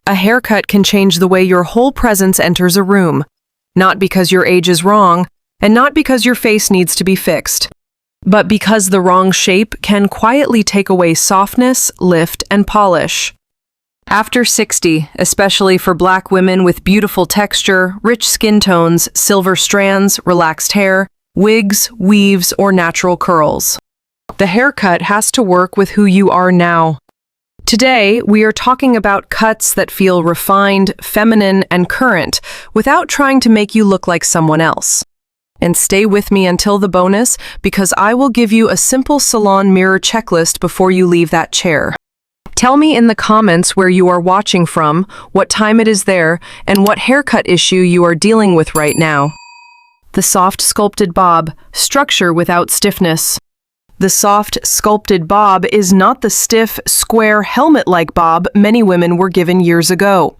A haircut can change the way your whole presence enters a room, not because your age is wrong, and not because your face needs to be fixed, but because the wrong shape can quietly take away softness, lift, and polish. After 60, especially for Black women with beautiful texture, rich skin tones, silver strands, relaxed hair, wigs, weaves, or natural curls, the haircut has to work with who you are now. Today, we are talking about cuts that feel refined, feminine, and current without trying to make you look like someone else. And stay with me until the bonus, because I will give you a simple salon mirror checklist before you leave that chair. Tell me in the comments where you are watching from, what time it is there, and what haircut issue you are dealing with right now. The soft sculpted bob, structure without stiffness. The soft, sculpted bob is not the stiff, square, helmet-like bob many women were given years ago.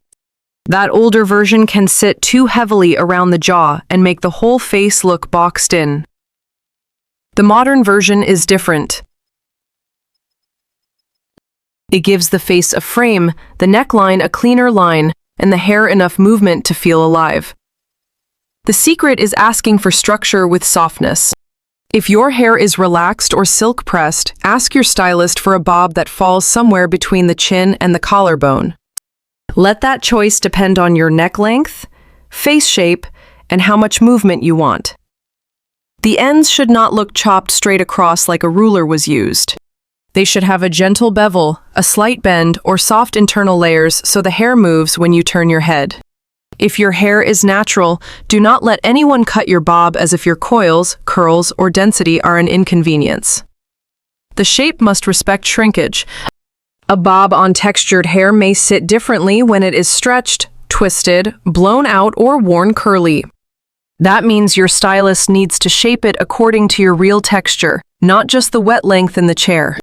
That older version can sit too heavily around the jaw and make the whole face look boxed in. The modern version is different. It gives the face a frame, the neckline a cleaner line, and the hair enough movement to feel alive. The secret is asking for structure with softness. If your hair is relaxed or silk pressed, ask your stylist for a bob that falls somewhere between the chin and the collarbone. Let that choice depend on your neck length, face shape, and how much movement you want. The ends should not look chopped straight across like a ruler was used. They should have a gentle bevel, a slight bend, or soft internal layers so the hair moves when you turn your head. If your hair is natural, do not let anyone cut your bob as if your coils, curls, or density are an inconvenience. The shape must respect shrinkage. A bob on textured hair may sit differently when it is stretched, twisted, blown out, or worn curly. That means your stylist needs to shape it according to your real texture, not just the wet length in the chair.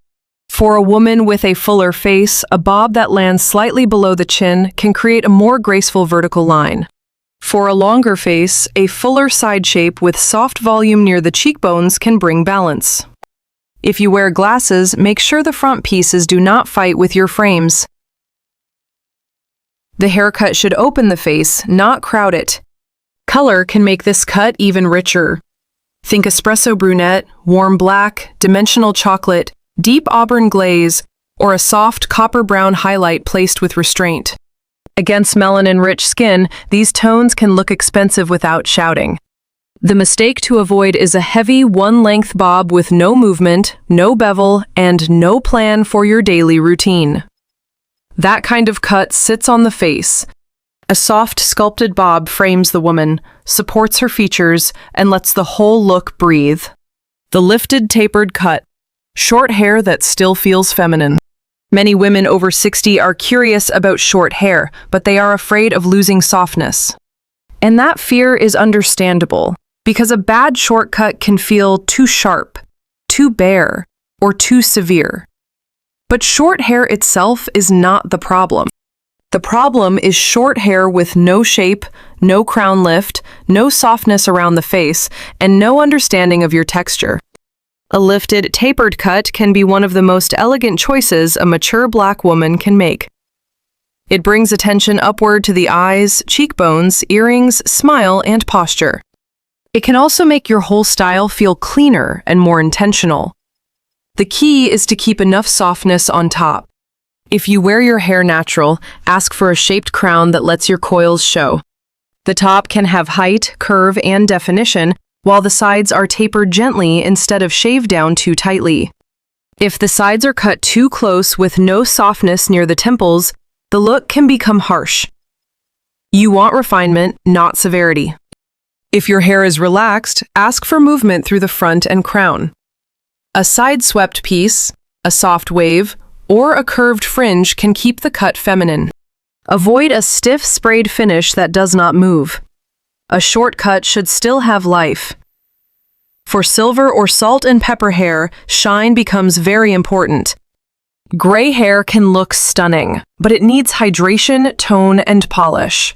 For a woman with a fuller face, a bob that lands slightly below the chin can create a more graceful vertical line. For a longer face, a fuller side shape with soft volume near the cheekbones can bring balance. If you wear glasses, make sure the front pieces do not fight with your frames. The haircut should open the face, not crowd it. Color can make this cut even richer. Think espresso brunette, warm black, dimensional chocolate, deep auburn glaze, or a soft copper brown highlight placed with restraint. Against melanin-rich skin, these tones can look expensive without shouting. The mistake to avoid is a heavy one-length bob with no movement, no bevel, and no plan for your daily routine. That kind of cut sits on the face. A soft, sculpted bob frames the woman, supports her features, and lets the whole look breathe. The lifted, tapered cut. Short hair that still feels feminine. Many women over 60 are curious about short hair, but they are afraid of losing softness. And that fear is understandable, because a bad shortcut can feel too sharp, too bare, or too severe. But short hair itself is not the problem. The problem is short hair with no shape, no crown lift, no softness around the face, and no understanding of your texture. A lifted, tapered cut can be one of the most elegant choices a mature Black woman can make. It brings attention upward to the eyes, cheekbones, earrings, smile, and posture. It can also make your whole style feel cleaner and more intentional. The key is to keep enough softness on top. If you wear your hair natural, ask for a shaped crown that lets your coils show. The top can have height, curve, and definition, while the sides are tapered gently instead of shaved down too tightly. If the sides are cut too close with no softness near the temples, the look can become harsh. You want refinement, not severity. If your hair is relaxed, ask for movement through the front and crown. A side-swept piece, a soft wave, or a curved fringe can keep the cut feminine. Avoid a stiff sprayed finish that does not move. A short cut should still have life. For silver or salt and pepper hair, shine becomes very important. Gray hair can look stunning, but it needs hydration, tone, and polish.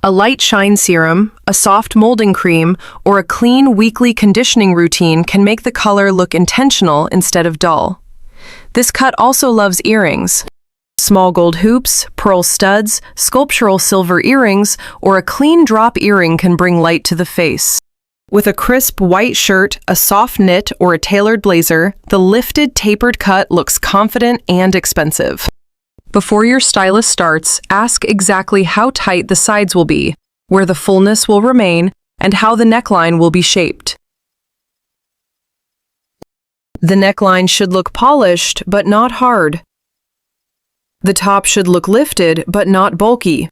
A light shine serum, a soft molding cream, or a clean weekly conditioning routine can make the color look intentional instead of dull. This cut also loves earrings. Small gold hoops, pearl studs, sculptural silver earrings, or a clean drop earring can bring light to the face. With a crisp white shirt, a soft knit, or a tailored blazer, the lifted, tapered cut looks confident and expensive. Before your stylist starts, ask exactly how tight the sides will be, where the fullness will remain, and how the neckline will be shaped. The neckline should look polished, but not hard. The top should look lifted, but not bulky.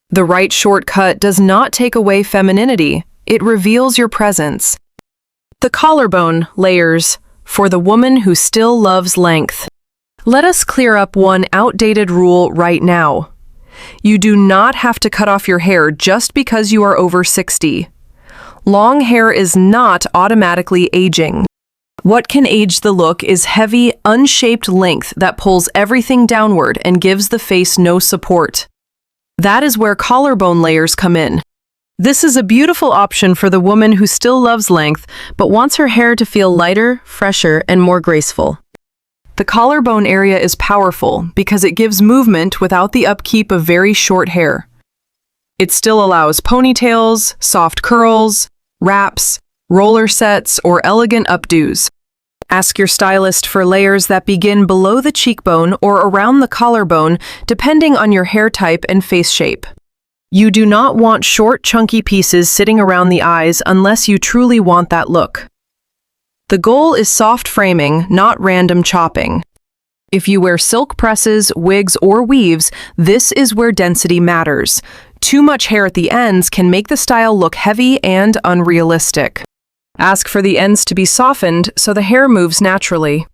The right short cut does not take away femininity. It reveals your presence. The collarbone layers, for the woman who still loves length. Let us clear up one outdated rule right now. You do not have to cut off your hair just because you are over 60. Long hair is not automatically aging. What can age the look is heavy, unshaped length that pulls everything downward and gives the face no support. That is where collarbone layers come in. This is a beautiful option for the woman who still loves length but wants her hair to feel lighter, fresher, and more graceful. The collarbone area is powerful because it gives movement without the upkeep of very short hair. It still allows ponytails, soft curls, wraps, roller sets, or elegant updos. Ask your stylist for layers that begin below the cheekbone or around the collarbone, depending on your hair type and face shape. You do not want short, chunky pieces sitting around the eyes unless you truly want that look. The goal is soft framing, not random chopping. If you wear silk presses, wigs, or weaves, this is where density matters. Too much hair at the ends can make the style look heavy and unrealistic. Ask for the ends to be softened so the hair moves naturally.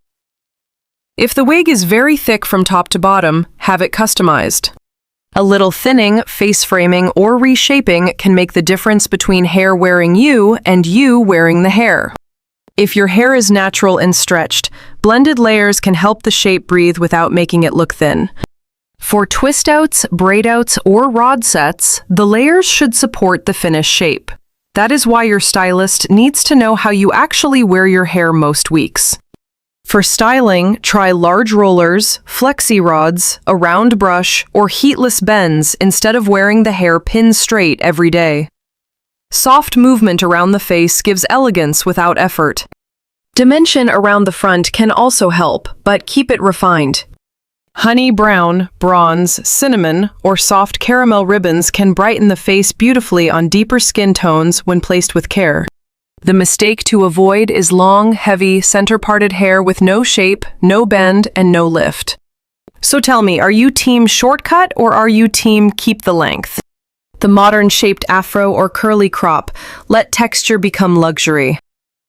If the wig is very thick from top to bottom, have it customized. A little thinning, face framing, or reshaping can make the difference between hair wearing you and you wearing the hair. If your hair is natural and stretched, blended layers can help the shape breathe without making it look thin. For twist-outs, braid-outs, or rod sets, the layers should support the finished shape. That is why your stylist needs to know how you actually wear your hair most weeks. For styling, try large rollers, flexi rods, a round brush, or heatless bends instead of wearing the hair pinned straight every day. Soft movement around the face gives elegance without effort. Dimension around the front can also help, but keep it refined. Honey brown, bronze, cinnamon, or soft caramel ribbons can brighten the face beautifully on deeper skin tones when placed with care. The mistake to avoid is long, heavy, center-parted hair with no shape, no bend, and no lift. So tell me, are you team shortcut or are you team keep the length? The modern shaped afro or curly crop, let texture become luxury.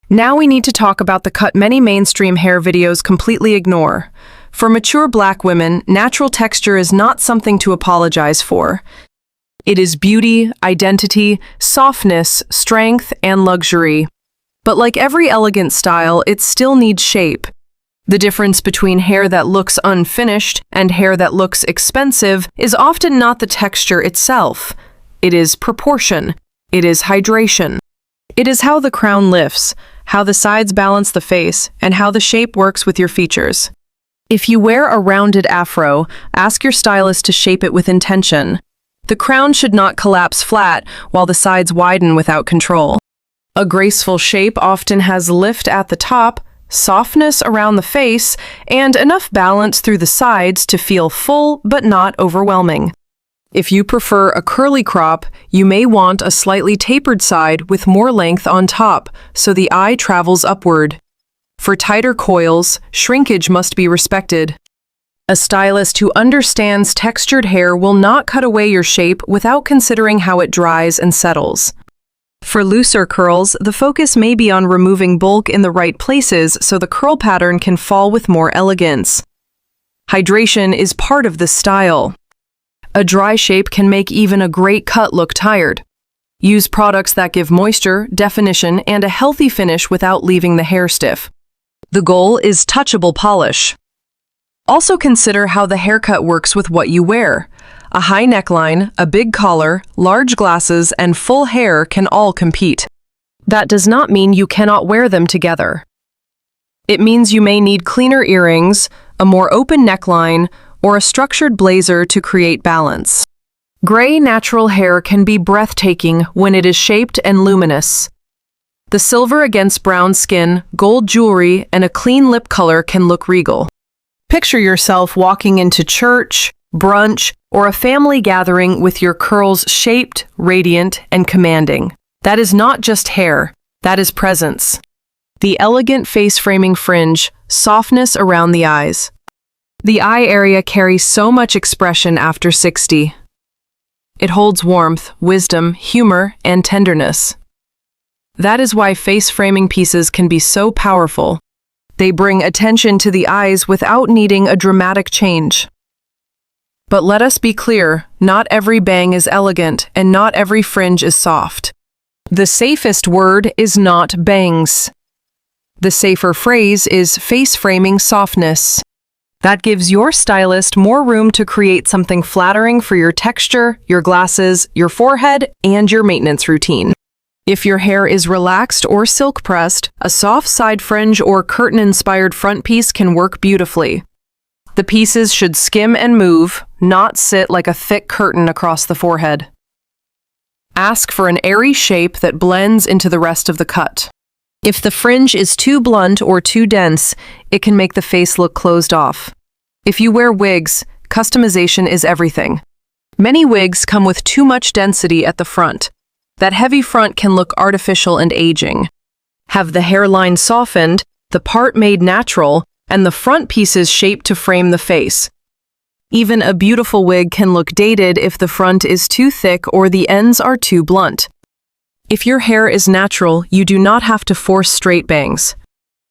Now we need to talk about the cut many mainstream hair videos completely ignore. For mature Black women, natural texture is not something to apologize for. It is beauty, identity, softness, strength, and luxury. But like every elegant style, it still needs shape. The difference between hair that looks unfinished and hair that looks expensive is often not the texture itself. It is proportion. It is hydration. It is how the crown lifts, how the sides balance the face, and how the shape works with your features. If you wear a rounded afro, ask your stylist to shape it with intention. The crown should not collapse flat while the sides widen without control. A graceful shape often has lift at the top, softness around the face, and enough balance through the sides to feel full but not overwhelming. If you prefer a curly crop, you may want a slightly tapered side with more length on top, so the eye travels upward. For tighter coils, shrinkage must be respected. A stylist who understands textured hair will not cut away your shape without considering how it dries and settles. For looser curls, the focus may be on removing bulk in the right places so the curl pattern can fall with more elegance. Hydration is part of the style. A dry shape can make even a great cut look tired. Use products that give moisture, definition, and a healthy finish without leaving the hair stiff. The goal is touchable polish. Also consider how the haircut works with what you wear. A high neckline, a big collar, large glasses, and full hair can all compete. That does not mean you cannot wear them together. It means you may need cleaner earrings, a more open neckline, or a structured blazer to create balance. Gray natural hair can be breathtaking when it is shaped and luminous. The silver against brown skin, gold jewelry, and a clean lip color can look regal. Picture yourself walking into church, brunch, or a family gathering with your curls shaped, radiant, and commanding. That is not just hair, that is presence. The elegant face-framing fringe, softness around the eyes. The eye area carries so much expression after 60. It holds warmth, wisdom, humor, and tenderness. That is why face-framing pieces can be so powerful. They bring attention to the eyes without needing a dramatic change. But let us be clear, not every bang is elegant, and not every fringe is soft. The safest word is not bangs. The safer phrase is face-framing softness. That gives your stylist more room to create something flattering for your texture, your glasses, your forehead, and your maintenance routine. If your hair is relaxed or silk-pressed, a soft side fringe or curtain-inspired front piece can work beautifully. The pieces should skim and move, not sit like a thick curtain across the forehead. Ask for an airy shape that blends into the rest of the cut. If the fringe is too blunt or too dense, it can make the face look closed off. If you wear wigs, customization is everything. Many wigs come with too much density at the front. That heavy front can look artificial and aging. Have the hairline softened, the part made natural, and the front pieces shaped to frame the face. Even a beautiful wig can look dated if the front is too thick or the ends are too blunt. If your hair is natural, you do not have to force straight bangs.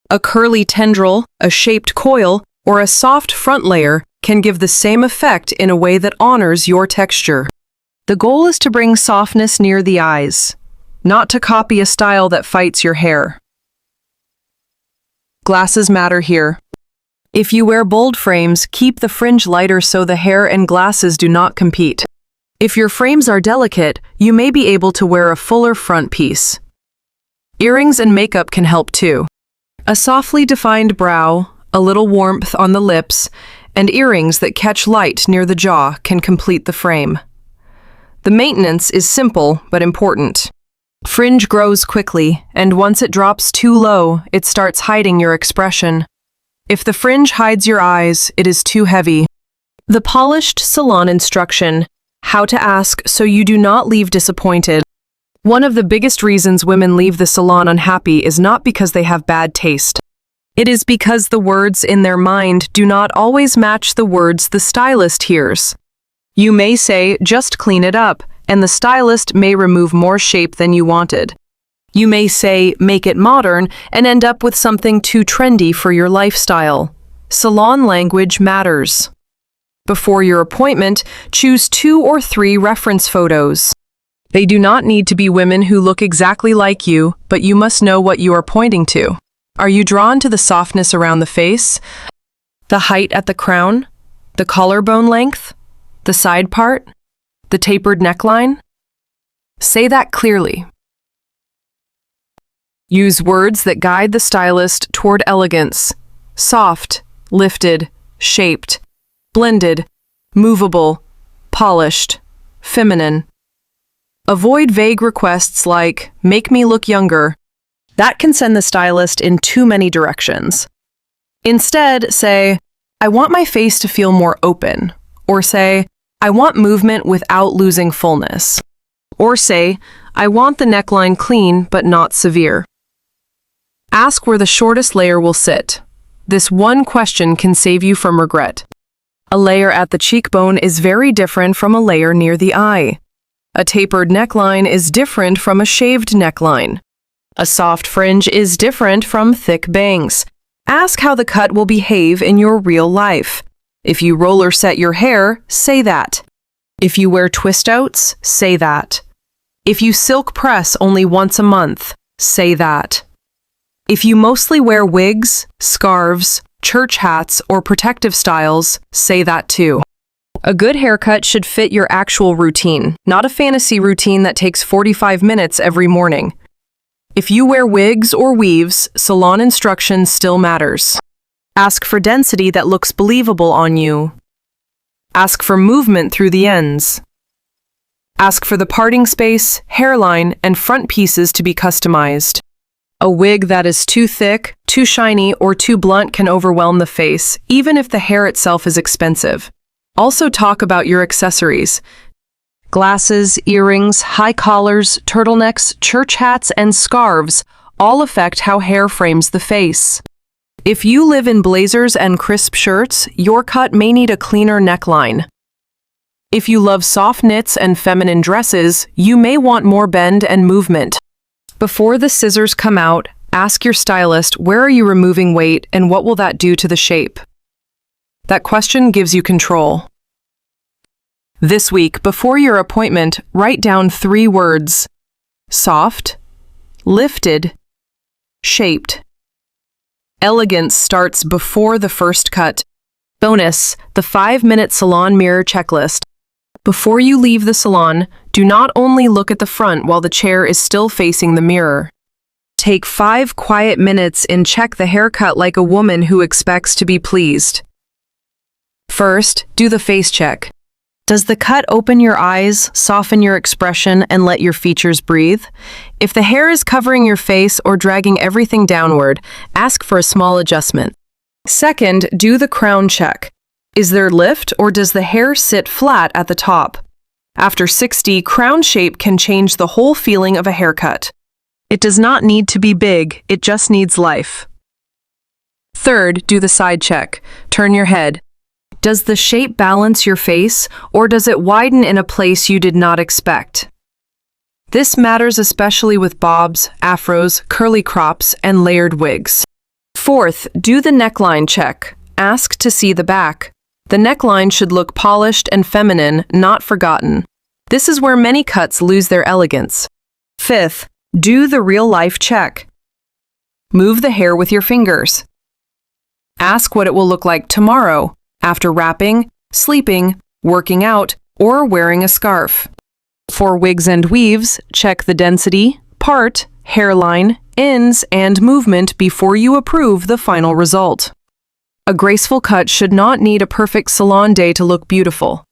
A curly tendril, a shaped coil, or a soft front layer can give the same effect in a way that honors your texture. The goal is to bring softness near the eyes, not to copy a style that fights your hair. Glasses matter here. If you wear bold frames, keep the fringe lighter so the hair and glasses do not compete. If your frames are delicate, you may be able to wear a fuller front piece. Earrings and makeup can help too. A softly defined brow, a little warmth on the lips, and earrings that catch light near the jaw can complete the frame. The maintenance is simple but important. Fringe grows quickly, and once it drops too low, it starts hiding your expression. If the fringe hides your eyes, it is too heavy. The polished salon instruction: how to ask so you do not leave disappointed. One of the biggest reasons women leave the salon unhappy is not because they have bad taste. It is because the words in their mind do not always match the words the stylist hears. You may say, "Just clean it up," and the stylist may remove more shape than you wanted. You may say, "Make it modern," and end up with something too trendy for your lifestyle. Salon language matters. Before your appointment, choose 2 or 3 reference photos. They do not need to be women who look exactly like you, but you must know what you are pointing to. Are you drawn to the softness around the face, the height at the crown, the collarbone length, the side part, the tapered neckline? Say that clearly. Use words that guide the stylist toward elegance: soft, lifted, shaped, blended, movable, polished, feminine. Avoid vague requests like, "Make me look younger." That can send the stylist in too many directions. Instead, say, "I want my face to feel more open," or say, "I want movement without losing fullness," or say, "I want the neckline clean but not severe." Ask where the shortest layer will sit. This one question can save you from regret. A layer at the cheekbone is very different from a layer near the eye. A tapered neckline is different from a shaved neckline. A soft fringe is different from thick bangs. Ask how the cut will behave in your real life. If you roller set your hair, say that. If you wear twist outs, say that. If you silk press only once a month, say that. If you mostly wear wigs, scarves, church hats, or protective styles, say that too. A good haircut should fit your actual routine, not a fantasy routine that takes 45 minutes every morning. If you wear wigs or weaves, salon instruction still matters. Ask for density that looks believable on you. Ask for movement through the ends. Ask for the parting space, hairline, and front pieces to be customized. A wig that is too thick, too shiny, or too blunt can overwhelm the face, even if the hair itself is expensive. Also talk about your accessories. Glasses, earrings, high collars, turtlenecks, church hats, and scarves all affect how hair frames the face. If you live in blazers and crisp shirts, your cut may need a cleaner neckline. If you love soft knits and feminine dresses, you may want more bend and movement. Before the scissors come out, ask your stylist, where are you removing weight and what will that do to the shape? That question gives you control. This week, before your appointment, write down 3 words: soft, lifted, shaped. Elegance starts before the first cut. Bonus, the 5-minute salon mirror checklist. Before you leave the salon, do not only look at the front while the chair is still facing the mirror. Take 5 quiet minutes and check the haircut like a woman who expects to be pleased. First, do the face check. Does the cut open your eyes, soften your expression, and let your features breathe? If the hair is covering your face or dragging everything downward, ask for a small adjustment. Second, do the crown check. Is there lift or does the hair sit flat at the top? After 60, crown shape can change the whole feeling of a haircut. It does not need to be big, it just needs life. Third, do the side check. Turn your head. Does the shape balance your face, or does it widen in a place you did not expect? This matters especially with bobs, afros, curly crops, and layered wigs. Fourth, do the neckline check. Ask to see the back. The neckline should look polished and feminine, not forgotten. This is where many cuts lose their elegance. Fifth, do the real-life check. Move the hair with your fingers. Ask what it will look like tomorrow, after wrapping, sleeping, working out, or wearing a scarf. For wigs and weaves, check the density, part, hairline, ends, and movement before you approve the final result. A graceful cut should not need a perfect salon day to look beautiful.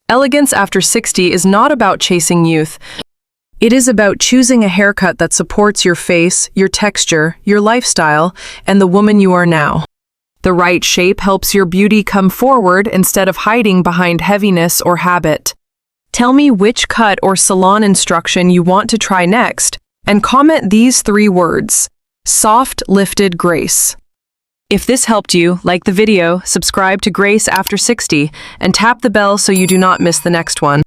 Elegance after 60 is not about chasing youth. It is about choosing a haircut that supports your face, your texture, your lifestyle, and the woman you are now. The right shape helps your beauty come forward instead of hiding behind heaviness or habit. Tell me which cut or salon instruction you want to try next, and comment these 3 words: soft, lifted, grace. If this helped you, like the video, subscribe to Grace After 60, and tap the bell so you do not miss the next one.